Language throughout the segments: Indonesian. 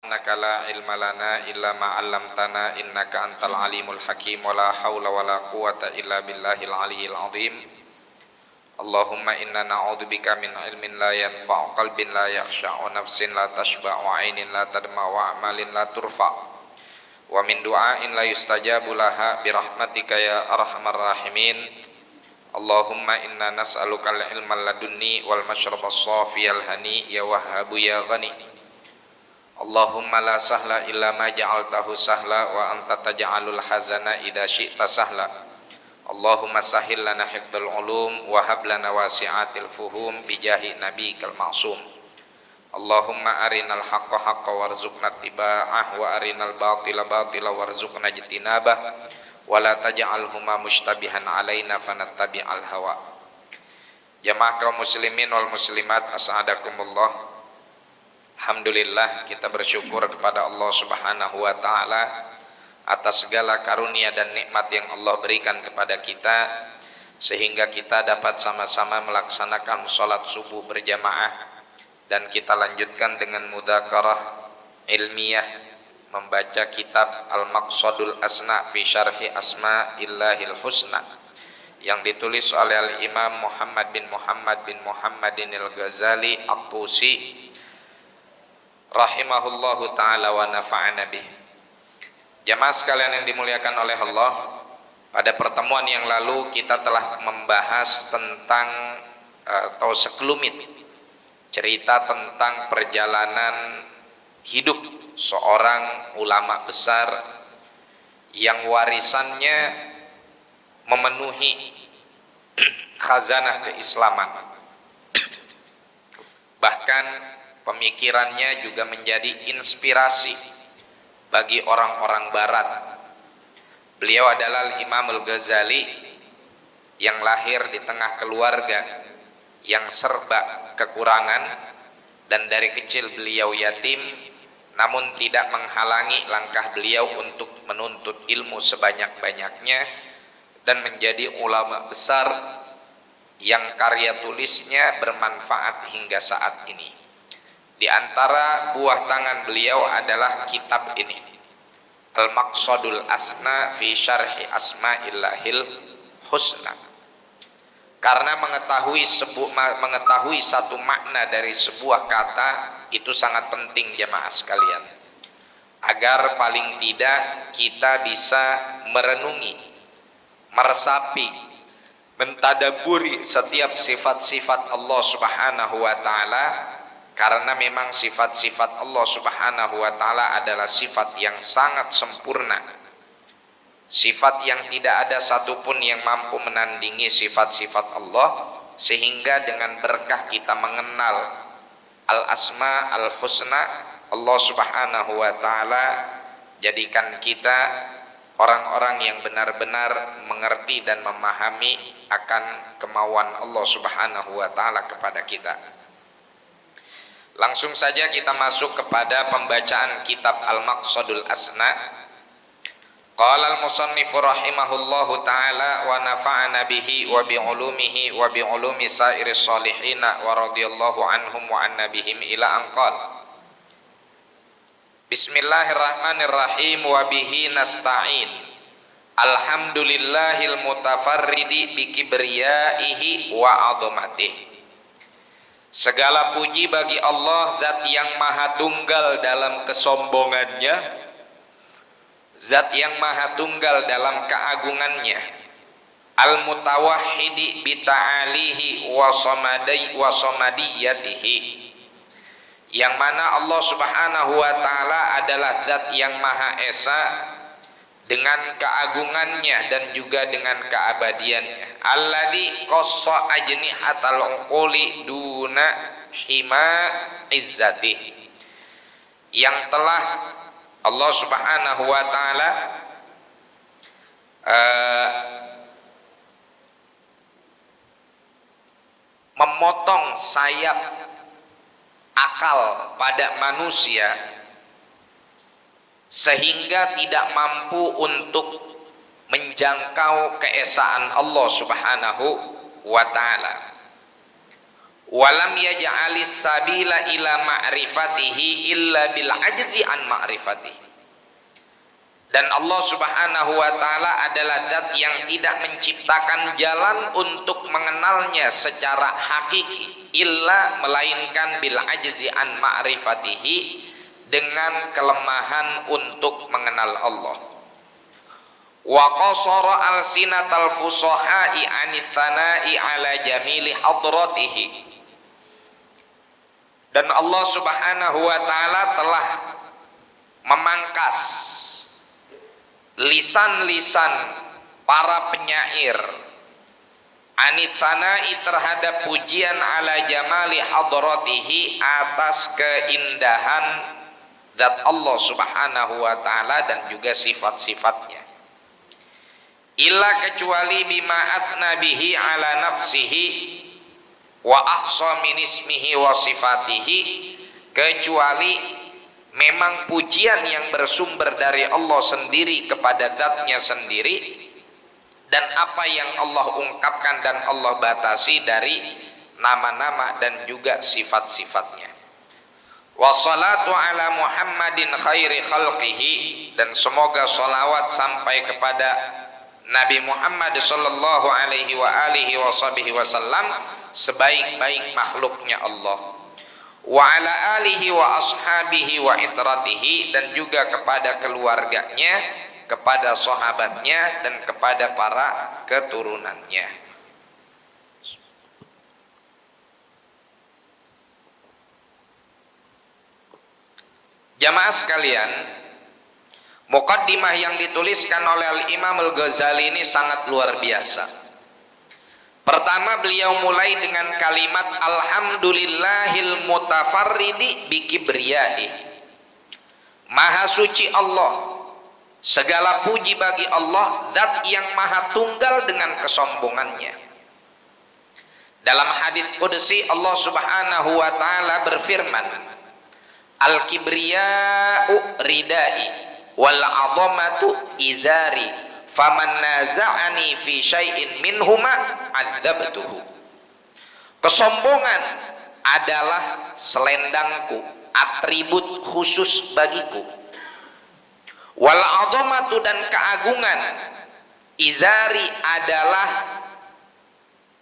Subhanaka la ilma lana illa ma 'allamtana innaka antal alimul hakim wa la haula wa la quwata illa billahil aliyyil azim. Allahumma inna na'udzubika min ilmin la yanfa'u, qalbin la yakhsha'u, nafsin la tashba'u, 'ainin la tadma'u, wa amalin la turfa', wa min du'ain la yustajabu laha birahmatika ya arhamar rahimin. Allahumma inna nas'aluka al-ilma ladunni wal mashraba as-safiyal hani ya wahhabu ya ghani. Allahumma la sahla illa ma ja'altahu sahla wa anta taj'alul hazana idza syi'ta sahla. Allahumma sahhil lana hifdzal ulum wa hab lana wasi'atil fuhum bijahi nabiyikal ma'sum. Allahumma arinal haqqa haqqan warzuqna ittiba'ah wa arinal batila batila warzuqna ijtinabah wa la taj'alhuma mushtabihan alaina fanattabi'al hawa. Jamaah kaum muslimin wal muslimat, as'adakumullah. Alhamdulillah, kita bersyukur kepada Allah Subhanahu wa taala atas segala karunia dan nikmat yang Allah berikan kepada kita, sehingga kita dapat sama-sama melaksanakan salat subuh berjamaah, dan kita lanjutkan dengan mudzakarah ilmiah membaca kitab Al-Maqsadul Asna fi Syarhi Asma'illahil Husna yang ditulis oleh Al-Imam Muhammad bin Muhammadin Al-Ghazali At-Tusi rahimahullahu ta'ala wa nafa'ana bih. Jamaah sekalian yang dimuliakan oleh Allah, pada pertemuan yang lalu kita telah membahas tentang atau sekelumit cerita tentang perjalanan hidup seorang ulama besar yang warisannya memenuhi khazanah keislaman. Bahkan pemikirannya juga menjadi inspirasi bagi orang-orang barat. Beliau adalah Imam Al-Ghazali yang lahir di tengah keluarga yang serba kekurangan, dan dari kecil beliau yatim, namun tidak menghalangi langkah beliau untuk menuntut ilmu sebanyak-banyaknya dan menjadi ulama besar yang karya tulisnya bermanfaat hingga saat ini. Di antara buah tangan beliau adalah kitab ini, Al-Maqsadul Asna fi Syarhi Asma'illahil Husna. Karena mengetahui satu makna dari sebuah kata itu sangat penting jamaah sekalian, agar paling tidak kita bisa merenungi, meresapi, mentadaburi setiap sifat-sifat Allah Subhanahu wa taala. Karena memang sifat-sifat Allah Subhanahu wa taala adalah sifat yang sangat sempurna, sifat yang tidak ada satupun yang mampu menandingi sifat-sifat Allah, sehingga dengan berkah kita mengenal al-asma al-husna, Allah Subhanahu wa taala jadikan kita orang-orang yang benar-benar mengerti dan memahami akan kemauan Allah Subhanahu wa taala kepada kita. Langsung saja kita masuk kepada pembacaan kitab Al-Maqsadul Asna. Qala al-musannifu rahimahullahu ta'ala wa nafa'ana bihi wa bi'ulumihi wa bi'ulumi sairi salihina wa radiyallahu anhum wa anna bihim ila anqal. Bismillahirrahmanirrahim wa bihi nasta'in. Alhamdulillahil mutafarridi bi kibriyaihi wa 'azamatihi. Segala puji bagi Allah, zat yang maha tunggal dalam kesombongannya, zat yang maha tunggal dalam keagungannya, al-mutawahhidi bita'alihi wa samadiyatihi, yang mana Allah Subhanahu wa ta'ala adalah zat yang maha esa dengan keagungannya dan juga dengan keabadiannya. Alladzi qassa ajnihatal uquli duna hima izzati, yang telah Allah Subhanahu wa taala memotong sayap akal pada manusia sehingga tidak mampu untuk menjangkau keesaan Allah Subhanahu wa ta'ala. walam yaj'alis sabila ila ma'rifatihi illa bil ajzi an ma'rifatihi. Dan Allah Subhanahu wa taala adalah zat yang tidak menciptakan jalan untuk mengenalnya secara hakiki illa melainkan bil ajzi an ma'rifatihi, dengan kelemahan untuk mengenal Allah. Wa qasara alsinatal fusaha'i anits tsana'i ala jamili hadratihi. Dan Allah Subhanahu wa taala telah memangkas lisan-lisan para penyair anits tsana'i terhadap pujian ala jamali hadratihi, atas keindahan zat Allah Subhanahu wa taala dan juga sifat-sifatnya. Illa kecuali bima athna bihi ala nafsihi wa ahsa min ismihi wa sifatihi, kecuali memang pujian yang bersumber dari Allah sendiri kepada zatnya sendiri, dan apa yang Allah ungkapkan dan Allah batasi dari nama-nama dan juga sifat-sifatnya. Wassalatu ala Muhammadin khairi khalqihi, dan semoga salawat sampai kepada Nabi Muhammad sallallahu alaihi wa alihi wasallam, sebaik-baik makhluknya Allah. Wa ala alihi wa ashabihi wa itratihi, dan juga kepada keluarganya, kepada sahabatnya, dan kepada para keturunannya. Jamaah sekalian, muqaddimah yang dituliskan oleh Al-Imam Al-Ghazali ini sangat luar biasa. Pertama, beliau mulai dengan kalimat alhamdulillahil mutafarridi bikibriyai. Maha suci Allah, segala puji bagi Allah, zat yang maha tunggal dengan kesombongannya. Dalam hadis qudsi Allah Subhanahu wa taala berfirman, al-kibriya'u ridai wal 'azamatu izari faman naza'ani fi syai'in minhuma 'adzabtuhu. Kesombongan adalah selendangku, atribut khusus bagiku. Wal 'azamatu, dan keagungan, izari adalah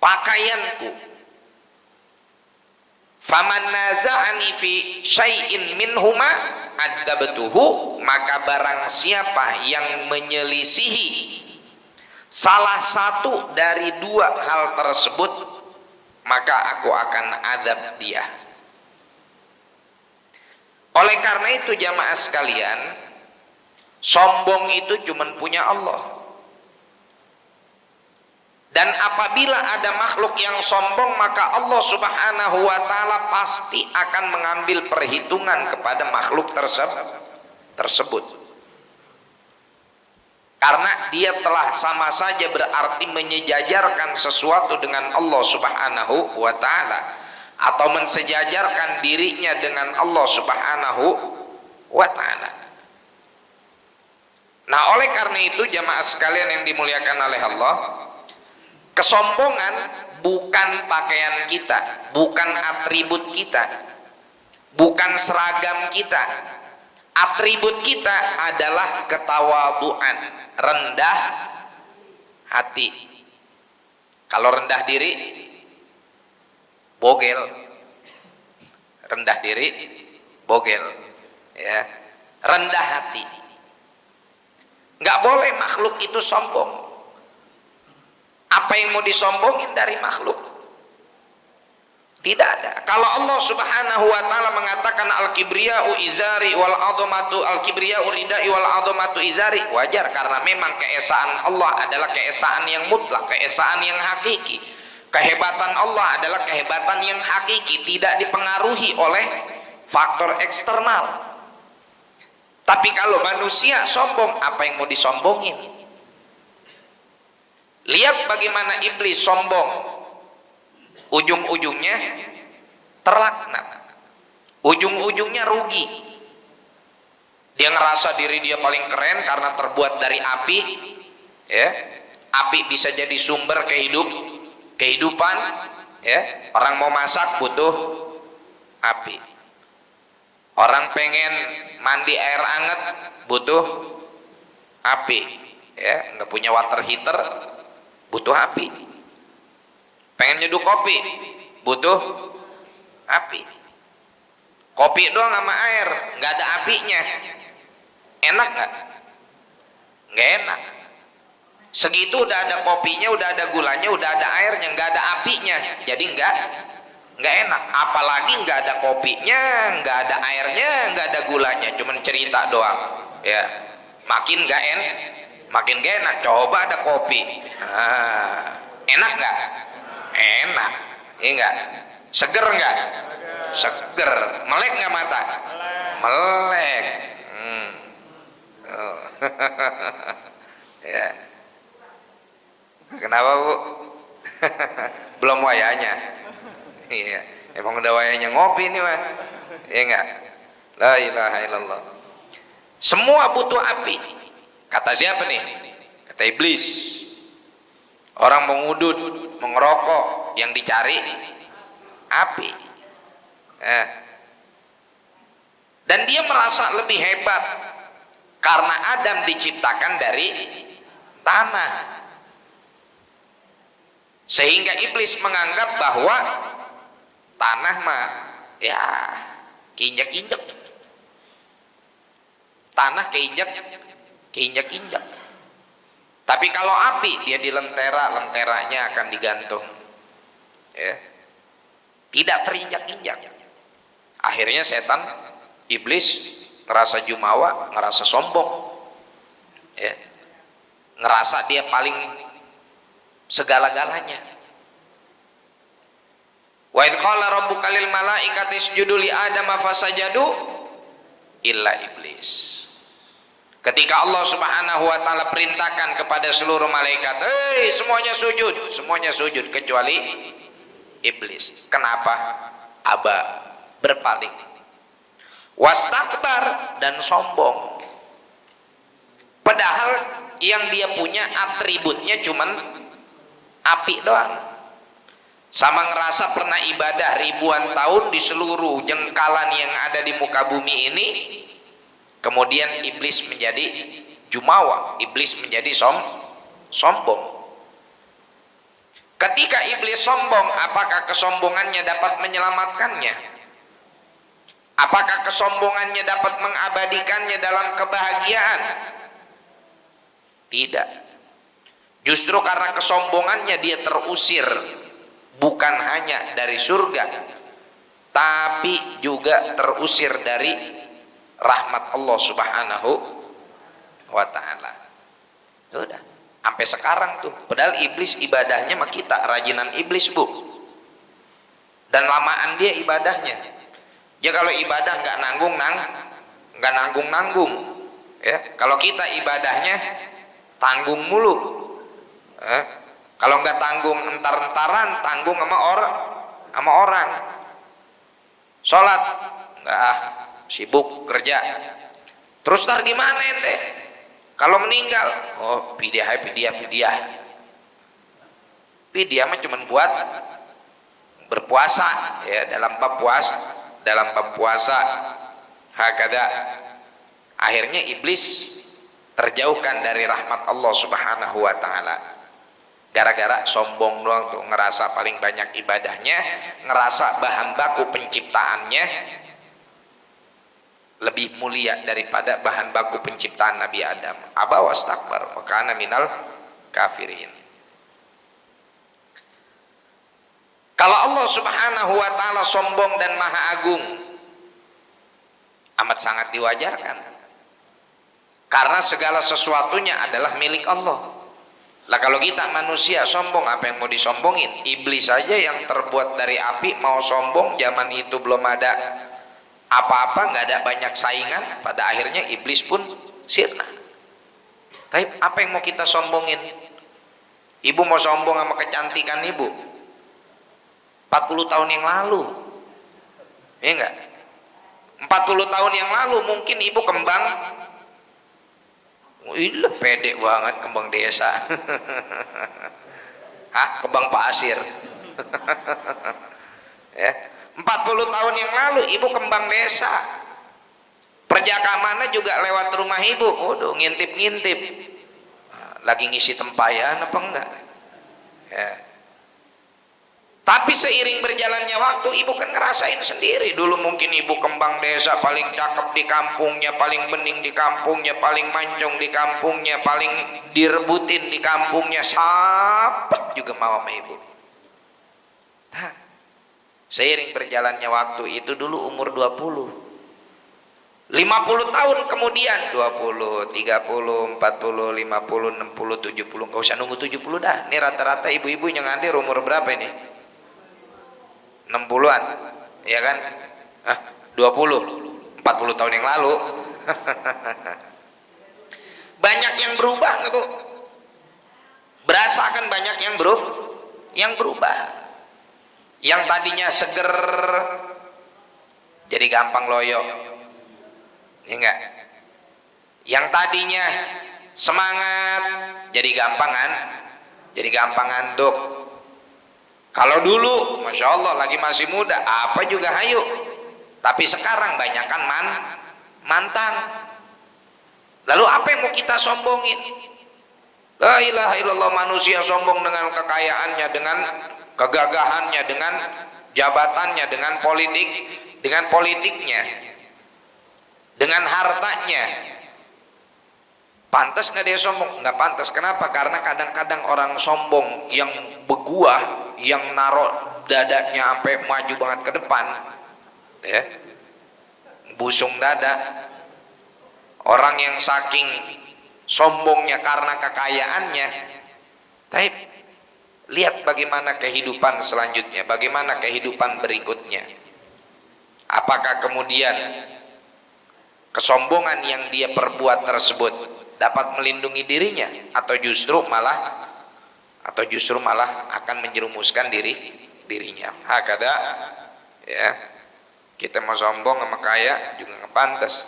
pakaianku. Faman naza'ani fi syai'in minhuma adzabtuhu, maka barang siapa yang menyelisihi salah satu dari dua hal tersebut, maka aku akan azab dia. Oleh karena itu jamaah sekalian, sombong itu cuma punya Allah. Dan apabila ada makhluk yang sombong, maka Allah Subhanahu wa taala pasti akan mengambil perhitungan kepada makhluk tersebut. Karena dia telah sama saja berarti menyejajarkan sesuatu dengan Allah Subhanahu wa taala, atau mensejajarkan dirinya dengan Allah Subhanahu wa taala. Nah, oleh karena itu jamaah sekalian yang dimuliakan oleh Allah, kesombongan bukan pakaian kita, bukan atribut kita, bukan seragam kita. Atribut kita adalah ketawaduan, rendah hati. Kalau rendah diri, bogel. Rendah diri, bogel. Ya, rendah hati. Nggak boleh makhluk itu sombong. Apa yang mau disombongin dari makhluk? Tidak ada. Kalau Allah Subhanahu wa taala mengatakan al-kibriya'u izari wal 'azamatu, al-kibriya'u ridai wal 'azamatu izari, wajar, karena memang keesaan Allah adalah keesaan yang mutlak, keesaan yang hakiki. Kehebatan Allah adalah kehebatan yang hakiki, tidak dipengaruhi oleh faktor eksternal. Tapi kalau manusia sombong, apa yang mau disombongin? Lihat bagaimana iblis sombong, ujung-ujungnya terlaknat, ujung-ujungnya rugi. Dia ngerasa diri dia paling keren karena terbuat dari api, ya. Api bisa jadi sumber kehidupan, ya. Orang mau masak butuh api. Orang pengen mandi air hangat butuh api, ya. Nggak punya water heater butuh api. Pengen nyeduh kopi butuh api. Kopi doang sama air, nggak ada apinya, enak nggak? Nggak enak. Segitu udah ada kopinya, udah ada gulanya, udah ada airnya, nggak ada apinya, jadi nggak enak. Apalagi nggak ada kopinya, nggak ada airnya, nggak ada gulanya, cuman cerita doang, ya. Makin nggak enak. Coba ada kopi, enak nggak? Enak, iya nggak? Seger nggak? Seger. Melek nggak mata? Melek. Oh. Ya. Kenapa bu? Belum wayanya. Iya, emang udah wayanya ngopi nih mah. Iya enggak? La ilaha illallah. Semua butuh api. Kata siapa nih? Kata iblis. Orang mengudut, mengerokok, yang dicari api. Dan dia merasa lebih hebat karena Adam diciptakan dari tanah, sehingga iblis menganggap bahwa tanah mah ya keinjak-injak, tanah keinjak-injak. Tapi kalau api dia lenteranya akan digantung, ya, tidak terinjak-injak. Akhirnya setan, iblis ngerasa jumawa, ngerasa sombong, ya, ngerasa dia paling segala-galanya. Wa idz qala rabbuka lil malaikati isjudu li adama fasajadu illa iblis. Ketika Allah Subhanahu wa taala perintahkan kepada seluruh malaikat, semuanya sujud kecuali iblis. Kenapa? Aba, berpaling. Wastakbar, dan sombong. Padahal yang dia punya atributnya cuman api doang. Sama ngerasa pernah ibadah ribuan tahun di seluruh jengkalan yang ada di muka bumi ini. Kemudian iblis menjadi jumawa, iblis menjadi sombong. Ketika iblis sombong, apakah kesombongannya dapat menyelamatkannya? Apakah kesombongannya dapat mengabadikannya dalam kebahagiaan? Tidak. Justru karena kesombongannya dia terusir, bukan hanya dari surga, tapi juga terusir dari rahmat Allah Subhanahu wa ta'ala. Udah, sampai sekarang tuh. Padahal iblis ibadahnya mah kita, rajinan iblis bu. Dan lamaan dia ibadahnya. Ya kalau ibadah nggak nanggung, ya. Kalau kita ibadahnya tanggung mulu. Kalau nggak tanggung entar-entaran, tanggung sama orang. Sholat nggak, sibuk kerja. Terus ntar gimana ente kalau meninggal? Oh, pidiah mah cuman buat berpuasa, ya, dalam bab puasa hakada. Akhirnya iblis terjauhkan dari rahmat Allah Subhanahu wa ta'ala gara-gara sombong doang tuh, ngerasa paling banyak ibadahnya, ngerasa bahan baku penciptaannya lebih mulia daripada bahan baku penciptaan Nabi Adam. Aba wastakbar wa kana minal kafirin. Kalau Allah Subhanahu wa ta'ala sombong dan maha agung, amat sangat diwajarkan, karena segala sesuatunya adalah milik Allah. Lah kalau kita manusia sombong, apa yang mau disombongin? Iblis saja yang terbuat dari api mau sombong, zaman itu belum ada apa-apa, nggak ada banyak saingan, pada akhirnya iblis pun sirna. Tapi apa yang mau kita sombongin? Ibu mau sombong sama kecantikan ibu 40 tahun yang lalu, ya enggak? 40 tahun yang lalu mungkin ibu kembang, wih, pede banget kembang desa. Hah, kembang pasir. Ya, 40 tahun yang lalu ibu kembang desa, perjaka mana juga lewat rumah ibu, waduh ngintip-ngintip lagi ngisi tempayan apa enggak ya. Tapi seiring berjalannya waktu ibu kan ngerasain sendiri, dulu mungkin ibu kembang desa paling cakep di kampungnya, paling bening di kampungnya, paling mancung di kampungnya, paling direbutin di kampungnya, siapa juga mau sama ibu. Nah, seiring berjalannya waktu itu dulu umur 20, 50 tahun kemudian 20, 30, 40, 50, 60, 70, nggak usah nunggu 70 dah. Ini rata-rata ibu-ibu yang hadir umur berapa ini? 60-an, ya kan? 20, 40 tahun yang lalu. Banyak yang berubah nggak bu? Berasa kan banyak yang berubah. Yang tadinya seger jadi gampang loyo, ya enggak? Yang tadinya semangat jadi gampang ngantuk. Kalau dulu masya Allah lagi masih muda apa juga hayu, tapi sekarang banyakan mantang. Lalu apa yang mau kita sombongin? La ilaha illallah, manusia sombong dengan kekayaannya, dengan kegagahannya, dengan jabatannya, dengan politiknya, dengan hartanya. Pantas nggak dia sombong? Nggak pantas. Kenapa? Karena kadang-kadang orang sombong yang beguah, yang naruh dadanya sampai maju banget ke depan, ya, busung dada. Orang yang saking sombongnya karena kekayaannya, tapi lihat bagaimana kehidupan selanjutnya, bagaimana kehidupan berikutnya. Apakah kemudian kesombongan yang dia perbuat tersebut dapat melindungi dirinya, atau justru malah akan menjerumuskan dirinya. Hakada, ya, kita mau sombong sama kaya juga nggak pantas,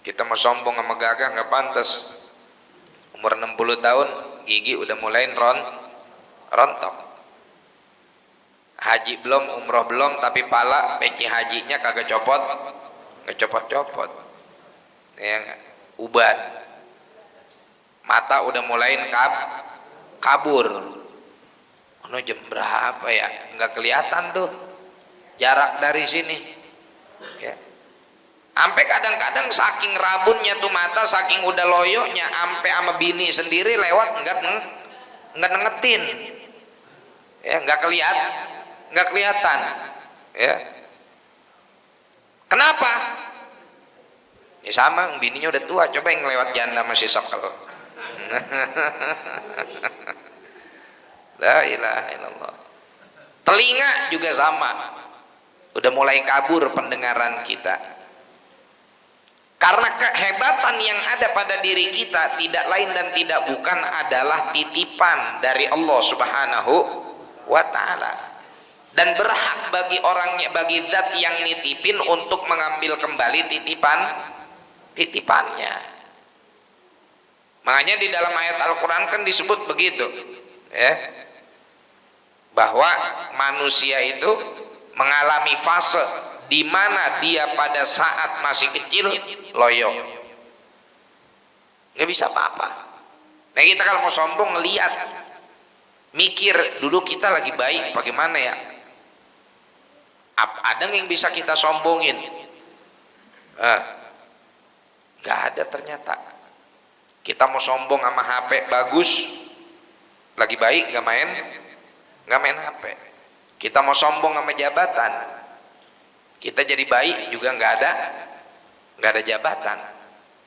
kita mau sombong sama gagah nggak pantas. Umur 60 tahun gigi udah mulai rontok, haji belum, umroh belum, tapi pala peci hajinya kagak copot, ya, uban, mata udah mulai kabur. Jam berapa ya? Nggak kelihatan tuh jarak dari sini, ya. Sampai kadang-kadang saking rabunnya tuh mata, saking udah loyonya, sampai sama bini sendiri lewat nggak nengetin, ya, nggak kelihatan, ya. Kenapa? Ya sama, bininya udah tua, coba yang lewat janda masih sok kalau. La ilaha illallah. Telinga juga sama, udah mulai kabur pendengaran kita. Karena kehebatan yang ada pada diri kita tidak lain dan tidak bukan adalah titipan dari Allah Subhanahu wa ta'ala, dan berhak bagi orangnya, bagi zat yang nitipin untuk mengambil kembali titipannya. Makanya di dalam ayat Al-Quran kan disebut begitu, ya, bahwa manusia itu mengalami fase di mana dia pada saat masih kecil loyo, nggak bisa apa-apa. Nah kita kalau mau sombong ngelihat, mikir dulu kita lagi baik bagaimana ya, ada yang bisa kita sombongin? Nggak ada ternyata. Kita mau sombong sama HP bagus, lagi baik nggak main HP. Kita mau sombong sama jabatan, kita jadi baik juga nggak ada jabatan.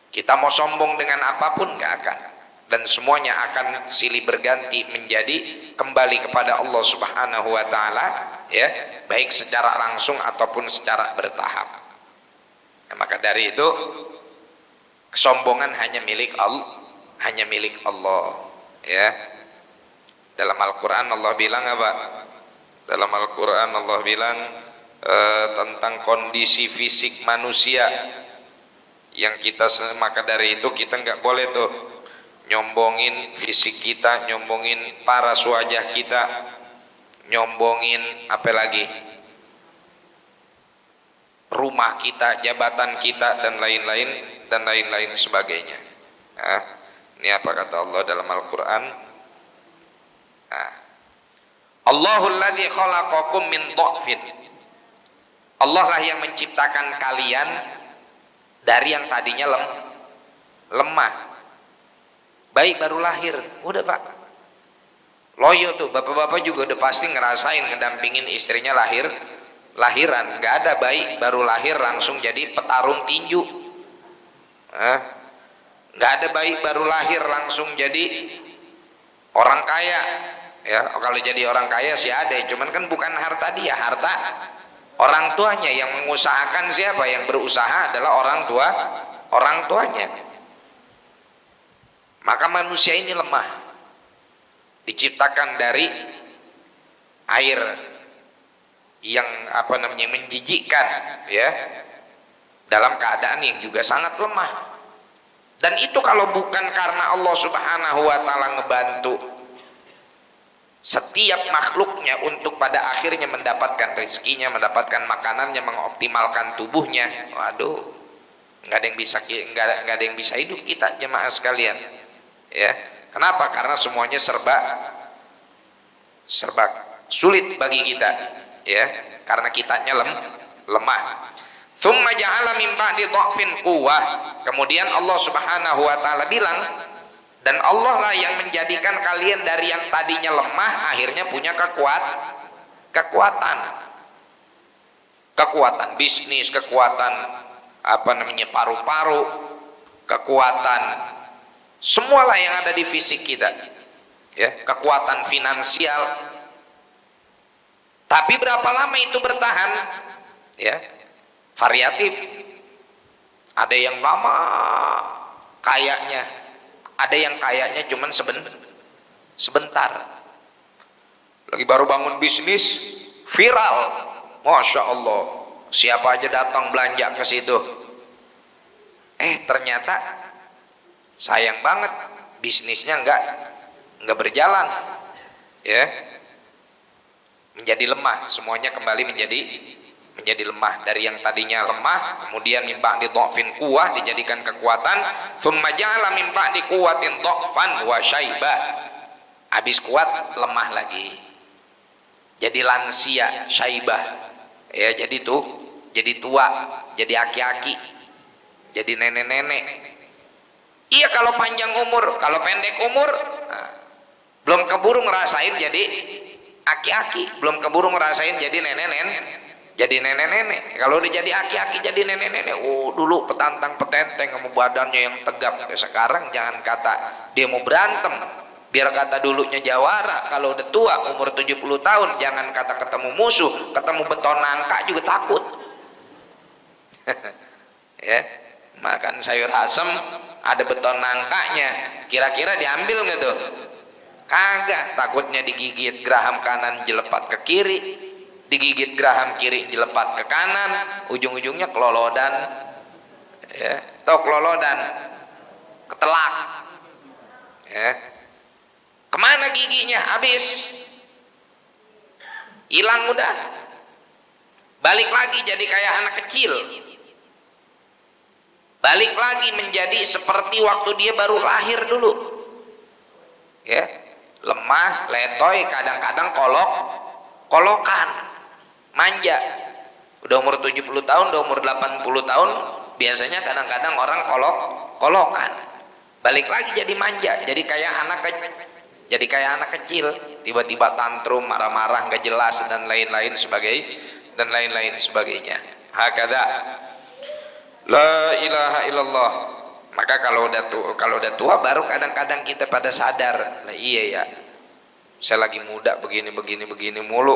Kita mau sombong dengan apapun nggak akan, dan semuanya akan silih berganti menjadi kembali kepada Allah Subhanahu wa ta'ala, ya, baik secara langsung ataupun secara bertahap. Nah, maka dari itu kesombongan hanya milik Allah, ya. Dalam Al-Quran Allah bilang apa? Dalam Al-Quran Allah bilang tentang kondisi fisik manusia yang kita, maka dari itu kita nggak boleh tuh nyombongin fisik kita, nyombongin paras wajah kita, nyombongin apa lagi? Rumah kita, jabatan kita dan lain-lain sebagainya. Nah, ini apa kata Allah dalam Al-Qur'an? Nah, Allahul ladzi khalaqakum min dha'fin. Allah lah yang menciptakan kalian dari yang tadinya lemah. Baik baru lahir, udah Pak. Loyo tuh, bapak-bapak juga udah pasti ngerasain ngedampingin istrinya lahiran. Nggak ada bayi baru lahir langsung jadi petarung tinju. Nggak ada bayi baru lahir langsung jadi orang kaya. Ya, kalau jadi orang kaya sih ada, cuman kan bukan harta dia, harta orang tuanya. Yang mengusahakan siapa? Yang berusaha adalah orang tuanya. Maka manusia ini lemah, diciptakan dari air yang menjijikkan, ya, dalam keadaan yang juga sangat lemah. Dan itu kalau bukan karena Allah Subhanahu wa taala ngebantu setiap makhluknya untuk pada akhirnya mendapatkan rezekinya, mendapatkan makanannya, mengoptimalkan tubuhnya, waduh, nggak ada yang bisa hidup kita, jemaah sekalian. Ya, kenapa? Karena semuanya serba sulit bagi kita, ya, karena kitanya lemah. Tsumma ja'ala min ba'di dha'fin quwwah. Kemudian Allah Subhanahu wa taala bilang, dan Allah lah yang menjadikan kalian dari yang tadinya lemah akhirnya punya kekuatan bisnis, kekuatan paru-paru, kekuatan semualah yang ada di fisik kita, ya, kekuatan finansial. Tapi berapa lama itu bertahan? Ya, variatif. Ada yang lama kayaknya, ada yang kayaknya cuman sebentar. Lagi baru bangun bisnis, viral, masya Allah, siapa aja datang belanja ke situ. Ternyata sayang banget bisnisnya nggak berjalan, ya, menjadi lemah. Semuanya kembali menjadi lemah. Dari yang tadinya lemah kemudian min ba'di dha'fin quwwah dijadikan kekuatan. Tsumma ja'ala min ba'di quwwatin dha'fan wa syaibah. Habis kuat lemah lagi, jadi lansia, syaibah, ya, jadi tua, jadi aki-aki, jadi nenek-nenek. Iya, kalau panjang umur, kalau pendek umur, belum keburu ngerasain jadi aki-aki, belum keburu ngerasain jadi nenek-nenek. Kalau udah jadi aki-aki, jadi nenek-nenek, dulu petantang-petenteng sama badannya yang tegap. Sekarang jangan kata dia mau berantem, biar kata dulunya jawara. Kalau udah tua, umur 70 tahun, jangan kata ketemu musuh, ketemu beton nangka juga takut. Ya, makan sayur asem ada beton nangkanya, kira-kira diambil nggak tuh? Kagak, takutnya digigit geraham kanan jelepat ke kiri, digigit geraham kiri jelepat ke kanan, ujung-ujungnya kelolodan, ya, kelolodan, ketelak, ya. Kemana giginya? Habis, hilang udah, balik lagi jadi kayak anak kecil. Balik lagi menjadi seperti waktu dia baru lahir dulu, ya, lemah, letoy, kadang-kadang kolokan, manja. Udah umur 70 tahun, udah umur 80 tahun, biasanya kadang-kadang orang kolokan. Balik lagi jadi manja, jadi kayak anak kecil, tiba-tiba tantrum, marah-marah, nggak jelas dan lain-lain sebagainya. Hakada la ilaha illallah. Maka kalau udah tua baru kadang-kadang kita pada sadar, nah iya ya, saya lagi muda begini mulu.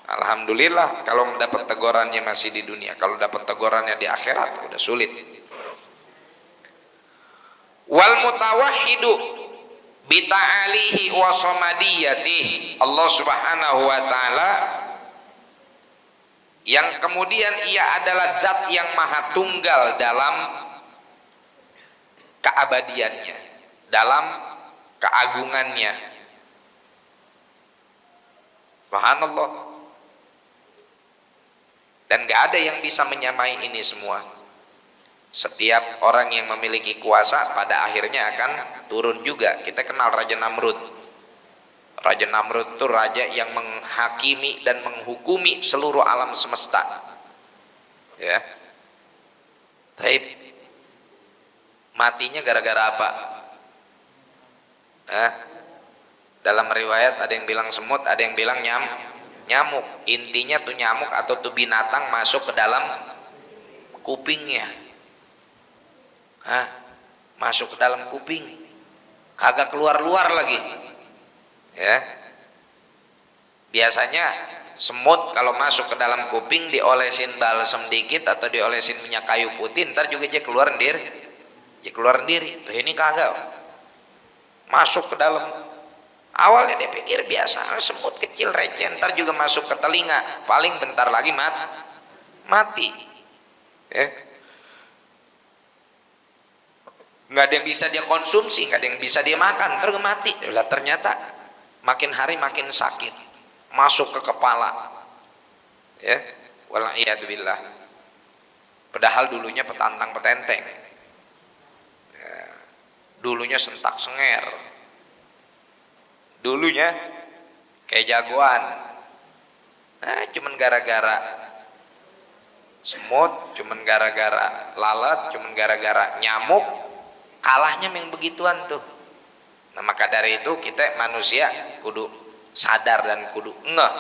Alhamdulillah kalau mendapat tegurannya masih di dunia, kalau dapat tegurannya di akhirat udah sulit. Wal mutawahhidu bi ta'alihi wa samadiyatihi. Allah Subhanahu wa taala yang kemudian ia adalah zat yang maha tunggal dalam keabadiannya, dalam keagungannya, Subhanallah. Dan gak ada yang bisa menyamai ini semua. Setiap orang yang memiliki kuasa pada akhirnya akan turun juga. Kita kenal Raja Namrud. Raja Namrud itu raja yang menghakimi dan menghukumi seluruh alam semesta. Ya. Tapi matinya gara-gara apa? Dalam riwayat ada yang bilang semut, ada yang bilang nyamuk. Intinya tuh nyamuk atau tuh binatang masuk ke dalam kupingnya. Masuk ke dalam kuping, kagak keluar-luar lagi. Ya. Biasanya semut kalau masuk ke dalam kuping diolesin balsem dikit atau diolesin minyak kayu putih, ntar juga dia keluar sendiri. Ini kagak. Masuk ke dalam. Awalnya dia pikir biasa, semut kecil receh, ntar juga masuk ke telinga, paling bentar lagi mati. Ya. Nggak ada yang bisa dia konsumsi, nggak ada yang bisa dia makan, terus mati. Ternyata makin hari makin sakit, masuk ke kepala. Ya, wala'iyadzubillah. Padahal dulunya petantang petenteng. Ya. Dulunya sentak senger. Dulunya kayak jagoan. Cuman gara-gara semut, cuman gara-gara lalat, cuman gara-gara nyamuk, kalahnya yang begituan tuh. Nah, maka dari itu kita manusia kudu sadar dan kudu ngeh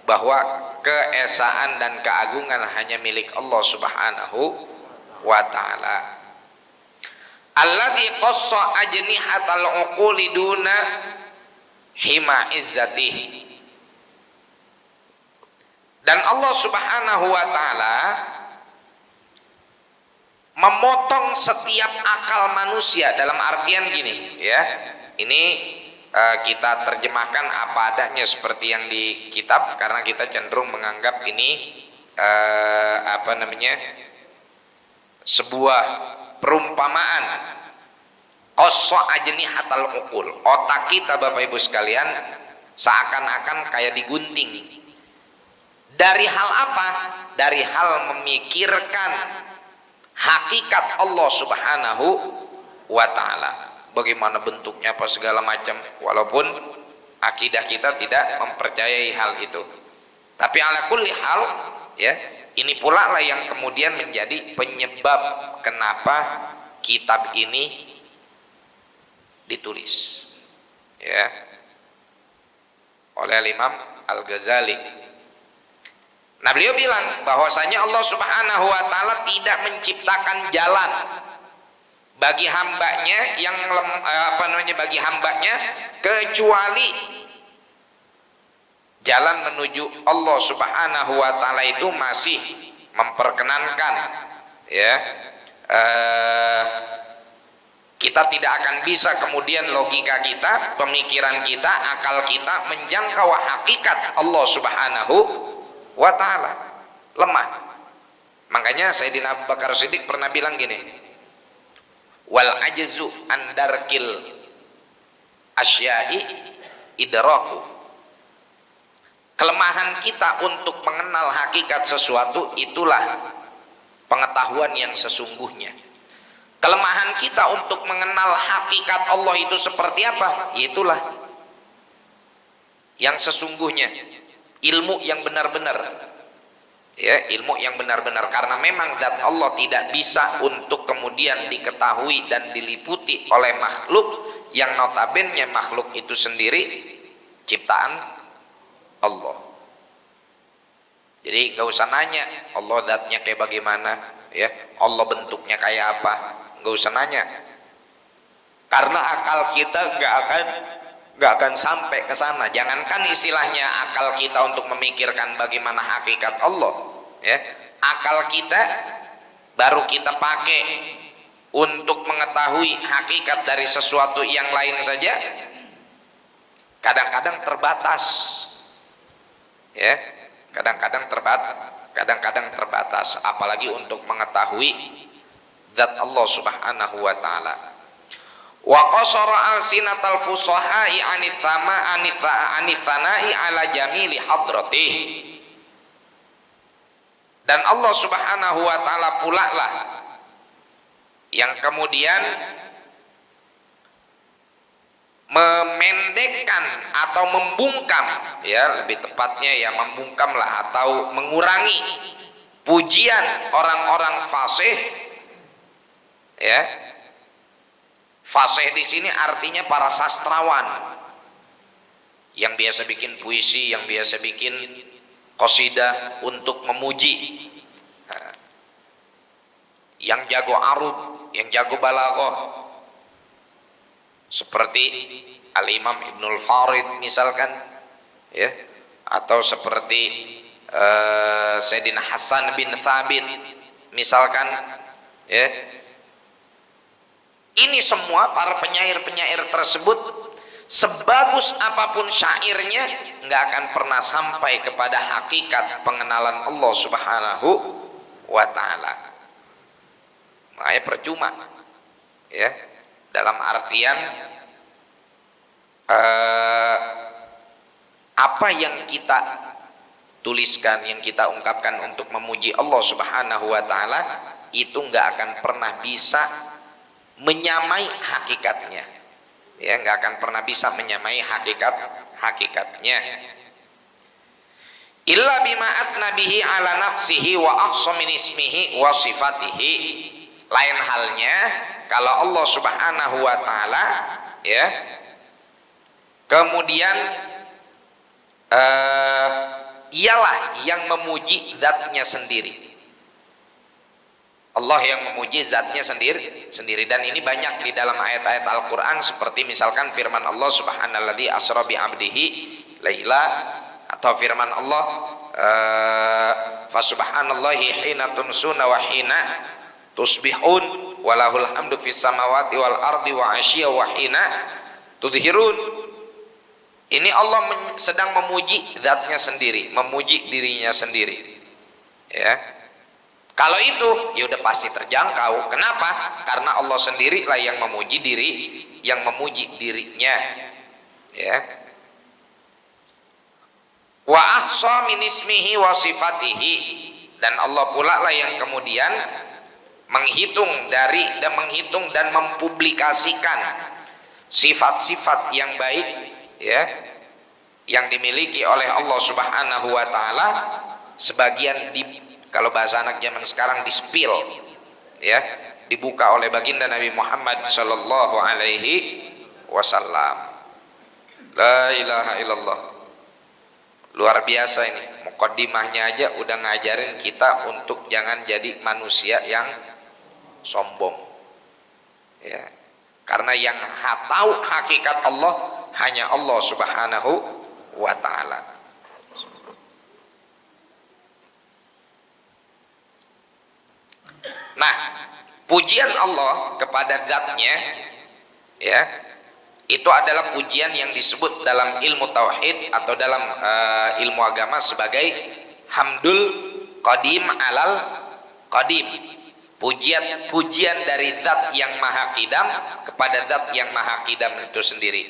bahwa keesaan dan keagungan hanya milik Allah Subhanahu wa ta'ala. Alladzi qassa ajnihatal uquli duna hima izzatihi. Dan Allah Subhanahu wa ta'ala memotong setiap akal manusia, dalam artian gini ya. Ini kita terjemahkan apa adanya seperti yang di kitab, karena kita cenderung menganggap ini sebuah perumpamaan. Qassa ajnihatal uqul. Otak kita Bapak Ibu sekalian seakan-akan kayak digunting. Dari hal apa? Dari hal memikirkan hakikat Allah Subhanahu wa ta'ala, bagaimana bentuknya apa segala macam, walaupun akidah kita tidak mempercayai hal itu. Tapi ala kulli hal ya, ini pula lah yang kemudian menjadi penyebab kenapa kitab ini ditulis ya oleh Imam Al-Ghazali. Nah, beliau bilang bahwasanya Allah Subhanahu wa ta'ala tidak menciptakan jalan bagi hambanya yang bagi hambanya kecuali jalan menuju Allah Subhanahu wa ta'ala itu masih memperkenankan ya. Kita tidak akan bisa kemudian logika kita, pemikiran kita, akal kita menjangkau hakikat Allah Subhanahu wa ta'ala, lemah. Makanya Sayyidina Abu Bakar Siddiq pernah bilang gini, wal ajzu an darkil asya'i idraku. Kelemahan kita untuk mengenal hakikat sesuatu itulah pengetahuan yang sesungguhnya. Kelemahan kita untuk mengenal hakikat Allah itu seperti apa, itulah yang sesungguhnya, ilmu yang benar-benar ya, ilmu yang benar-benar. Karena memang zat Allah tidak bisa untuk kemudian diketahui dan diliputi oleh makhluk yang notabene makhluk itu sendiri ciptaan Allah. Jadi gak usah nanya Allah zatnya kayak bagaimana ya, Allah bentuknya kayak apa, gak usah nanya, karena akal kita gak akan sampai ke sana. Jangankan istilahnya akal kita untuk memikirkan bagaimana hakikat Allah ya, akal kita baru kita pakai untuk mengetahui hakikat dari sesuatu yang lain saja kadang-kadang terbatas ya, kadang-kadang terbatas, apalagi untuk mengetahui zat Allah Subhanahu wa ta'ala. wa qasara alsinatal fusahai anithanai ala jamili hadratih. Dan Allah Subhanahu wa taala pula lah yang kemudian memendekkan atau membungkam, ya lebih tepatnya ya membungkamlah atau mengurangi pujian orang-orang fasih, ya. Fasih di sini artinya para sastrawan yang biasa bikin puisi, yang biasa bikin qasidah untuk memuji, yang jago arud, yang jago balaghah, seperti Al-Imam Ibnul Farid misalkan, ya, atau seperti Sayyidina Hasan bin Thabit misalkan, ya. Ini semua para penyair-penyair tersebut, sebagus apapun syairnya, nggak akan pernah sampai kepada hakikat pengenalan Allah Subhanahu wa taala. Makanya percuma, ya, dalam artian apa yang kita tuliskan, yang kita ungkapkan untuk memuji Allah Subhanahu wa taala itu nggak akan pernah bisa menyamai hakikatnya, ya, nggak akan pernah bisa menyamai hakikatnya. Illa bima athna bihi ala nafsihi wa ahsa min ismihi wa sifatihi. Lain halnya kalau Allah Subhanahu wa taala, ya, kemudian ialah yang memuji zatnya sendiri. Allah yang memuji zatnya sendiri, dan ini banyak di dalam ayat-ayat Al-Quran, seperti misalkan firman Allah subhanalladzi asra bi abdihi laila, atau firman Allah fasubhanallahi hina tunsuna wa hina tusbihun walahul hamdu fis samawati wal ardi wa asyiya wa hina tudhirun. Ini Allah sedang memuji zatnya sendiri, memuji dirinya sendiri, ya. Kalau itu ya udah pasti terjangkau. Kenapa? Karena Allah sendirilah yang memuji dirinya, ya. Wa ahsa min ismihi wa sifatihi, dan Allah pula lah yang kemudian menghitung dan mempublikasikan sifat-sifat yang baik, ya, yang dimiliki oleh Allah Subhanahu wa taala, sebagian kalau bahasa anak zaman sekarang di-spill, ya, dibuka oleh baginda Nabi Muhammad sallallahu alaihi wasallam. La ilaha illallah. Luar biasa ini. Muqaddimahnya aja udah ngajarin kita untuk jangan jadi manusia yang sombong, ya. Karena yang tahu hakikat Allah hanya Allah Subhanahu wa taala. Nah, pujian Allah kepada zatnya, ya, itu adalah pujian yang disebut dalam ilmu tauhid atau dalam ilmu agama sebagai hamdul qadim alal qadim. Pujian dari zat yang maha qidam kepada zat yang maha qidam itu sendiri,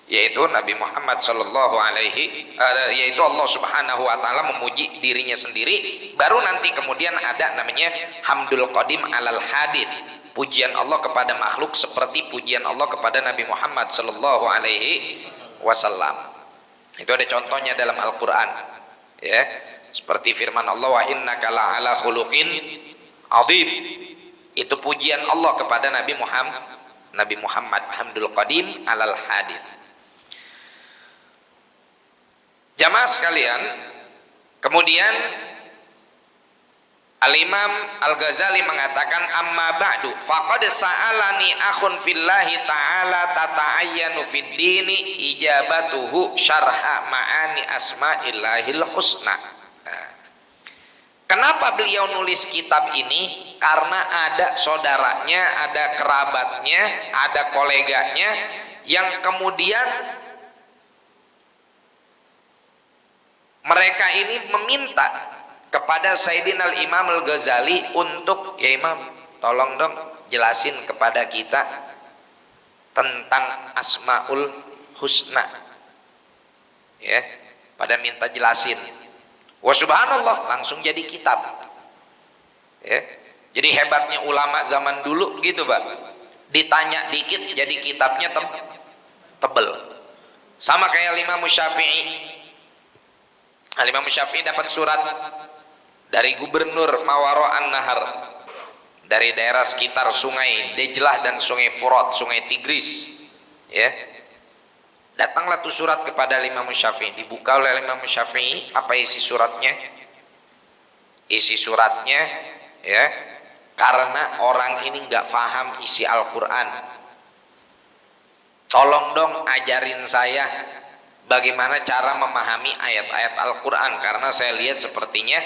yaitu Nabi Muhammad sallallahu alaihi yaitu Allah Subhanahu wa taala memuji dirinya sendiri. Baru nanti kemudian ada namanya hamdul qadim alal hadits, pujian Allah kepada makhluk seperti pujian Allah kepada Nabi Muhammad sallallahu alaihi wasallam. Itu ada contohnya dalam Al-Qur'an, ya, seperti firman Allah wa innaka la'ala khuluqin adzim. Itu pujian Allah kepada Nabi Muhammad hamdul qadim alal hadits. Jamaah sekalian, kemudian Al-Imam Al-Ghazali mengatakan amma ba'du faqad sa'alani akhun fillahi ta'ala tata'ayyanu fid dini ijabatuhu syarha ma'ani asma'illahil husna. Kenapa beliau nulis kitab ini? Karena ada saudaranya, ada kerabatnya, ada koleganya yang kemudian mereka ini meminta kepada Sayyidina Al-Imam Al-Ghazali untuk, ya Imam, tolong dong jelasin kepada kita tentang Asmaul Husna. Ya, pada minta jelasin. Wah subhanallah, langsung jadi kitab. Ya. Jadi hebatnya ulama zaman dulu gitu, Pak. Ditanya dikit jadi kitabnya tebel. Sama kayak Imam Syafi'i. Imam Syafi'i dapat surat dari gubernur Mawaro An-Nahar, dari daerah sekitar sungai Dejlah dan sungai Furat, sungai Tigris. Ya. Datanglah tuh surat kepada Imam Syafi'i. Dibuka oleh Imam Syafi'i, apa isi suratnya? Isi suratnya, ya, karena orang ini nggak paham isi Al-Quran, tolong dong ajarin saya bagaimana cara memahami ayat-ayat Al-Quran, karena saya lihat sepertinya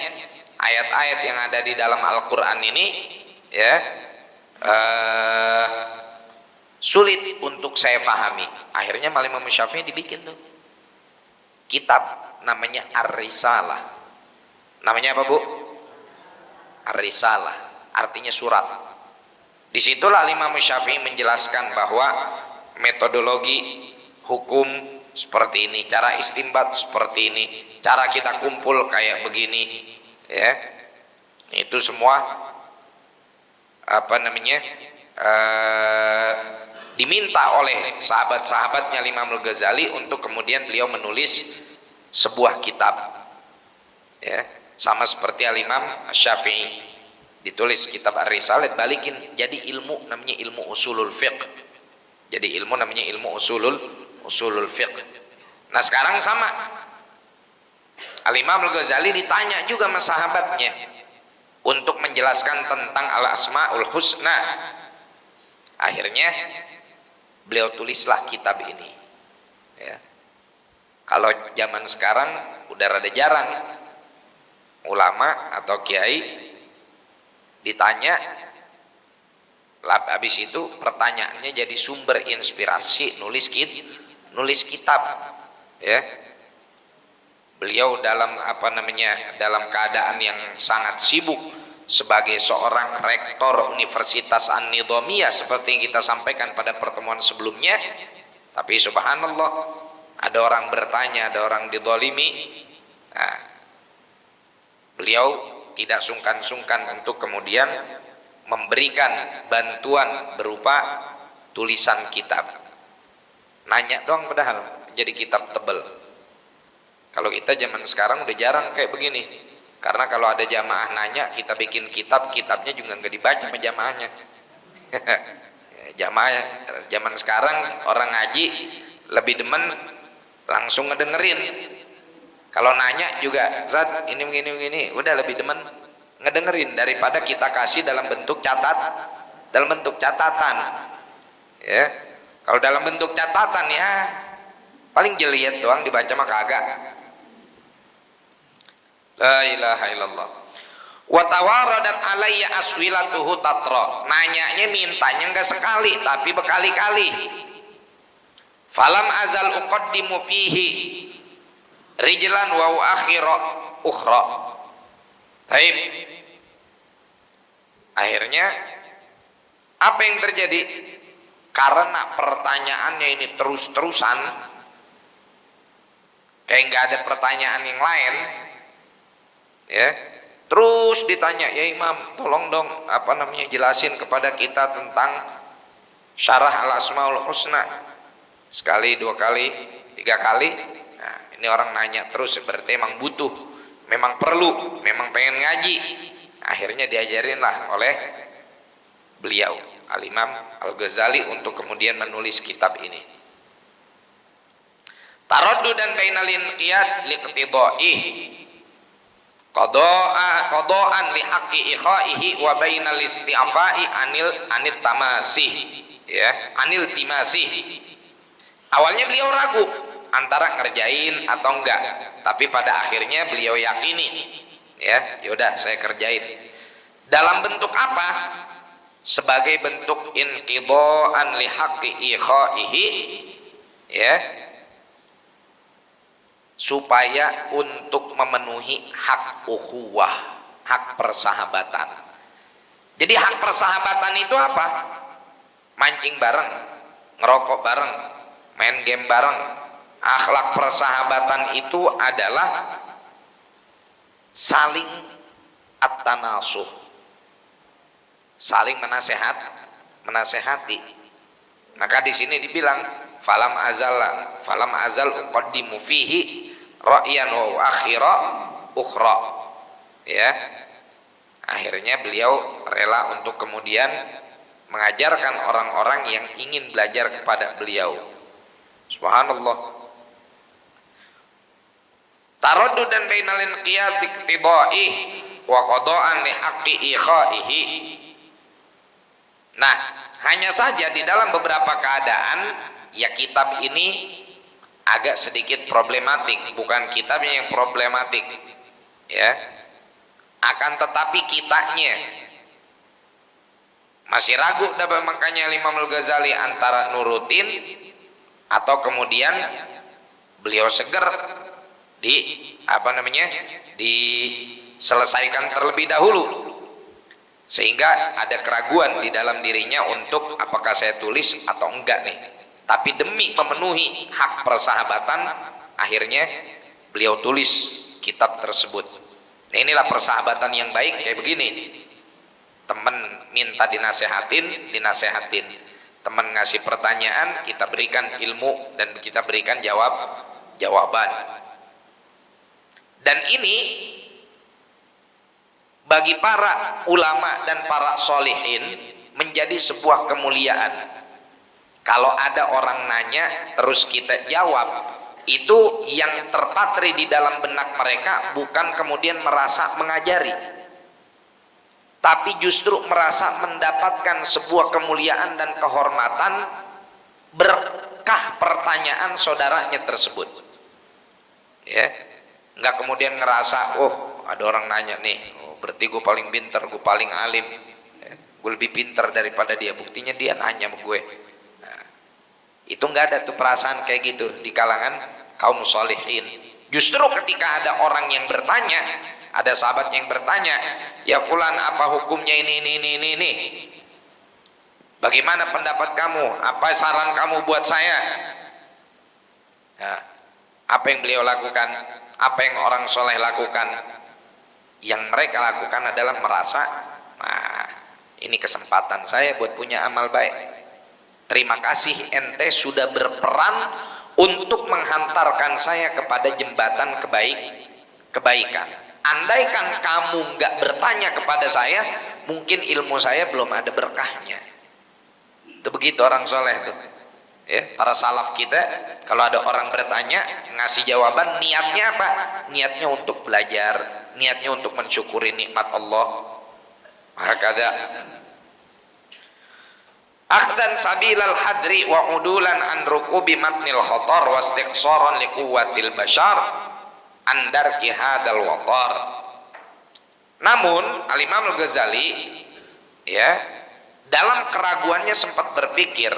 ayat-ayat yang ada di dalam Al-Quran ini, ya, sulit untuk saya pahami. Akhirnya Imam Syafi'i dibikin tuh kitab namanya Ar-Risalah. Namanya apa, Bu? Ar-Risalah, artinya surat. Disitulah Imam Syafi'i menjelaskan bahwa metodologi hukum seperti ini, cara istinbat seperti ini, cara kita kumpul kayak begini, ya. Itu semua apa namanya? Diminta oleh sahabat-sahabatnya Imam Al-Ghazali untuk kemudian beliau menulis sebuah kitab. Ya, sama seperti Al-Imam Syafi'i, ditulis kitab Ar-Risalah, balikin jadi ilmu, namanya ilmu usulul fiqh. Jadi ilmu namanya ilmu usulul fiqh. Nah sekarang sama, Al-Imam Al-Ghazali ditanya juga sama sahabatnya untuk menjelaskan tentang Al-Asmaul Husna. Akhirnya beliau tulislah kitab ini. Ya. Kalau zaman sekarang udah rada jarang ulama atau kiai ditanya, habis itu pertanyaannya jadi sumber inspirasi nulis kitab. Ya. Beliau dalam apa namanya, dalam keadaan yang sangat sibuk sebagai seorang rektor Universitas An-Nidhamiyah seperti yang kita sampaikan pada pertemuan sebelumnya. Tapi subhanallah, ada orang bertanya, ada orang dizalimi. Nah, beliau tidak sungkan-sungkan untuk kemudian memberikan bantuan berupa tulisan kitab. Nanya doang padahal jadi kitab tebel. Kalau kita zaman sekarang udah jarang kayak begini, karena kalau ada jamaah nanya kita bikin kitab, kitabnya juga nggak dibaca sama jamaahnya. Jamaah zaman sekarang orang ngaji lebih demen langsung ngedengerin. Kalau nanya juga, Ustaz ini begini, udah lebih demen ngedengerin daripada kita kasih dalam bentuk catatan. Ya, kalau dalam bentuk catatan ya paling jeliet doang, dibaca mah kagak. La ilaha illallah. Wa tawaradat alayya aswilatuhu tatra. Nanyanya mintanya enggak sekali tapi berkali-kali. Falam azal uqaddimu fihi rijlan wa akhira ukhra. Baik. Akhirnya apa yang terjadi? Karena pertanyaannya ini terus-terusan, kayak nggak ada pertanyaan yang lain, ya, terus ditanya, ya Imam tolong dong apa namanya jelasin kepada kita tentang syarah Al-Asmaul Husna. Sekali, dua kali, tiga kali. Nah, ini orang nanya terus, berarti memang butuh, memang perlu, memang pengen ngaji. Akhirnya diajarinlah oleh beliau Al-Imam Al-Ghazali untuk kemudian menulis kitab ini. Taraddudan bainal inqiyad liqtidaihi qada'an li haqqi ikhaihi wa bainal isti'fa'i anil tamasih, ya, anil timasih. Awalnya beliau ragu antara ngerjain atau enggak, tapi pada akhirnya beliau yakini, ya, yaudah saya kerjain. Dalam bentuk apa? Sebagai bentuk inqidaan li haqqi ikhaihi, ya, supaya untuk memenuhi hak ukhuwah, hak persahabatan. Jadi hak persahabatan itu apa? Mancing bareng, ngerokok bareng, main game bareng. Akhlak persahabatan itu adalah saling at-tanasuh, saling menasehati. Maka di sini dibilang falam azal uqaddimu fihi ra'yan wa akhira ukhra. Ya. Akhirnya beliau rela untuk kemudian mengajarkan orang-orang yang ingin belajar kepada beliau. Subhanallah. Taraddudan bainal inqiyad biqtida'ih wa qada'an li haqqi ikhaihi. Nah, hanya saja di dalam beberapa keadaan ya kitab ini agak sedikit problematik, bukan kitabnya yang problematik. Ya. Akan tetapi kitanya masih ragu, makanya Imam Al-Ghazali antara nurutin atau kemudian beliau seger diselesaikan terlebih dahulu, sehingga ada keraguan di dalam dirinya untuk apakah saya tulis atau enggak nih. Tapi demi memenuhi hak persahabatan, akhirnya beliau tulis kitab tersebut. Nah, inilah persahabatan yang baik kayak begini. Teman minta dinasehatin. Teman ngasih pertanyaan, kita berikan ilmu dan kita berikan jawaban. Dan ini bagi para ulama dan para sholihin menjadi sebuah kemuliaan. Kalau ada orang nanya terus kita jawab, itu yang terpatri di dalam benak mereka bukan kemudian merasa mengajari, tapi justru merasa mendapatkan sebuah kemuliaan dan kehormatan berkah pertanyaan saudaranya tersebut. Ya, nggak kemudian ngerasa, oh ada orang nanya nih, oh, berarti gue paling pintar, gue paling alim, ya, gue lebih pintar daripada dia, buktinya dia nanya sama gue. Nah, itu nggak ada tuh perasaan kayak gitu di kalangan kaum sholihin. Justru ketika ada orang yang bertanya, ada sahabat yang bertanya, ya fulan apa hukumnya ini, bagaimana pendapat kamu, apa saran kamu buat saya? Nah, apa yang beliau lakukan, apa yang orang soleh lakukan? Yang mereka lakukan adalah merasa, nah ini kesempatan saya buat punya amal baik. Terima kasih ente sudah berperan untuk menghantarkan saya kepada jembatan kebaikan. Andaikan kamu nggak bertanya kepada saya, mungkin ilmu saya belum ada berkahnya. Itu begitu orang soleh tuh. Ya, para salaf kita kalau ada orang bertanya ngasih jawaban, niatnya apa? Niatnya untuk belajar, niatnya untuk mensyukuri nikmat Allah. Hakada akhdan sabilal hadri wa udulan an rukubi matnil khatar wa istiqsaran liquwatil bashar andarki hadal watar. Namun Al-Imam Al-Ghazali ya dalam keraguannya sempat berpikir,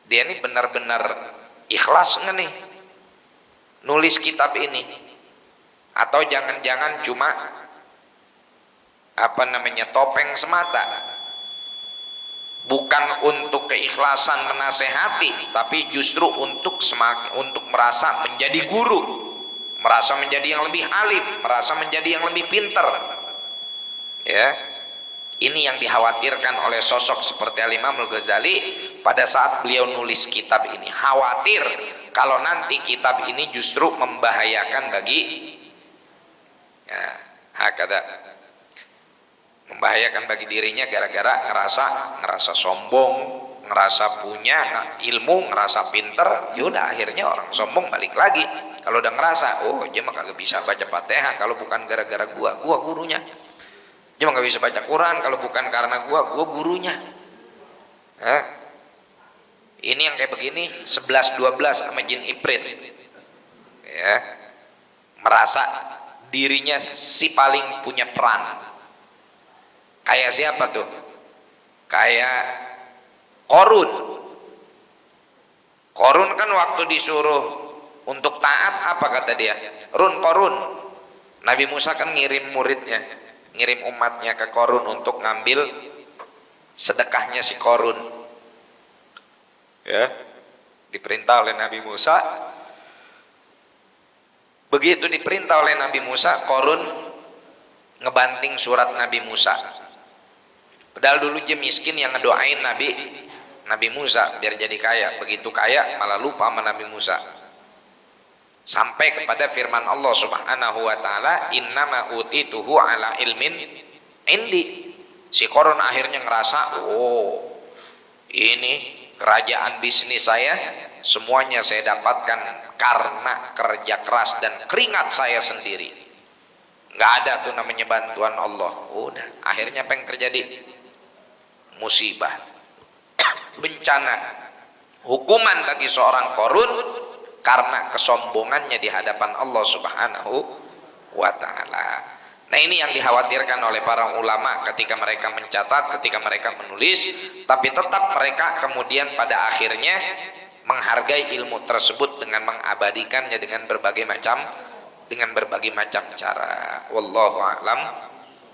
dia ini benar-benar ikhlas nggak nih nulis kitab ini, atau jangan-jangan cuma topeng semata, bukan untuk keikhlasan menasehati, tapi justru untuk merasa menjadi guru, merasa menjadi yang lebih alim, merasa menjadi yang lebih pintar. Ya, ini yang dikhawatirkan oleh sosok seperti Al-Imam Al-Ghazali pada saat beliau nulis kitab ini. Khawatir kalau nanti kitab ini justru membahayakan bagi membahayakan bagi dirinya gara-gara ngerasa sombong, ngerasa punya ilmu, ngerasa pinter. Yaudah akhirnya orang sombong balik lagi. Kalau udah ngerasa, oh dia mah kagak bisa baca Fatihah kalau bukan gara-gara gua gurunya. Dia mah gak bisa baca Quran kalau bukan karena gua gurunya. Ini yang kayak begini 11-12 sama jin Ifrit. Ya. Merasa dirinya si paling punya peran. Kayak siapa tuh? Kayak Qarun. Qarun kan waktu disuruh untuk taat, apa kata dia? Qarun. Nabi Musa kan ngirim muridnya, ngirim umatnya ke Qarun untuk ngambil sedekahnya si Qarun. Ya, diperintah oleh Nabi Musa. Begitu diperintah oleh Nabi Musa, Qarun ngebanting surat Nabi Musa. Padahal dulu dia miskin yang ngedoain Nabi Musa biar jadi kaya. Begitu kaya malah lupa sama Nabi Musa. Sampai kepada firman Allah Subhanahu wa taala, innama utituhu ala ilmin indi. Si Qarun akhirnya ngerasa, oh, ini kerajaan bisnis saya semuanya saya dapatkan karena kerja keras dan keringat saya sendiri. Nggak ada tuh namanya bantuan Allah. Udah, akhirnya apa yang terjadi? Musibah, bencana, hukuman bagi seorang Qarun karena kesombongannya di hadapan Allah Subhanahu wa taala. Nah, ini yang dikhawatirkan oleh para ulama ketika mereka mencatat, ketika mereka menulis, tapi tetap mereka kemudian pada akhirnya menghargai ilmu tersebut dengan mengabadikannya dengan berbagai macam cara. Wallahu a'lam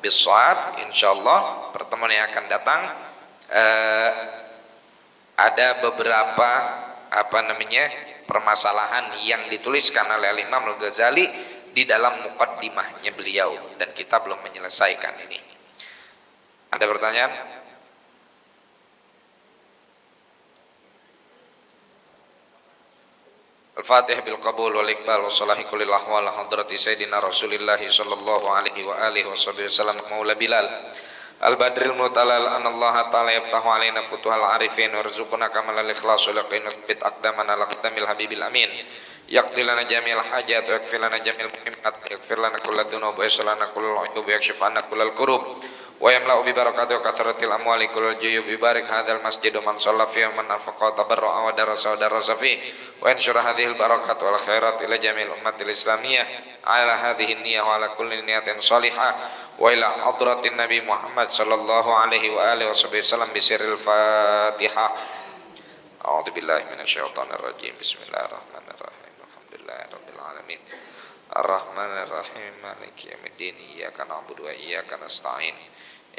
bishawab. Insyaallah pertemuan yang akan datang ada beberapa permasalahan yang dituliskan oleh Imam Al-Ghazali di dalam muqaddimahnya beliau dan kita belum menyelesaikan ini. Ada pertanyaan? Al-Fatihah bil qabul wal iqbal wa salahi kullil ahwal hadrati sayyidina Rasulillah sallallahu alaihi wa alihi wasallam maula Bilal al-badril mutalal anallaha ta'ala yaftahu alaina futuhal arifin warzuqna kamal al-ikhlas wa laqina bit aqdamana laqdamil habibil amin yaqdi lana jami'al hajat wa yakfir lana jami'al muhimmat yakfir lana kullad dunub wa yaslana kullal uyub yakshif anna kullal kurub wa yamla'u bi barakati wa kathratil amwali kullal juyub bi barik hadzal masjid wa man shalla fihi wa man anfaqa tabarra'a wa darasa fihi wa anshura hadhil barakat wal khairat ila jami'il ummatil islamiyah ala hadhihi niyyah wa ala kulli niyatin salihah wa ila hadratin nabi Muhammad sallallahu alaihi wa alihi wasallam bi sirril Fatihah. A'udzu billahi minasyaitonir rajim. Bismillahirrahmanirrahim. Alhamdulillahirabbil alamin. Ar-Rahmanir Rahim. Maliki yaumiddin. Iyyaka na'budu wa iyyaka nasta'in.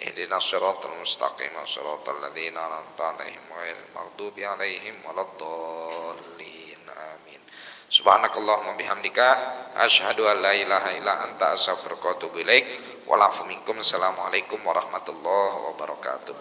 Ihdinas siratal mustaqim. Shiratal ladzina an'amta 'alaihim ghairil maghdubi 'alaihim waladdallin. Amin. Subhanakallahumma bihamdika asyhadu an la ilaha illa anta astaghfiruka wa atubu ilaik. Walafu minkum. Assalamualaikum warahmatullahi wabarakatuh.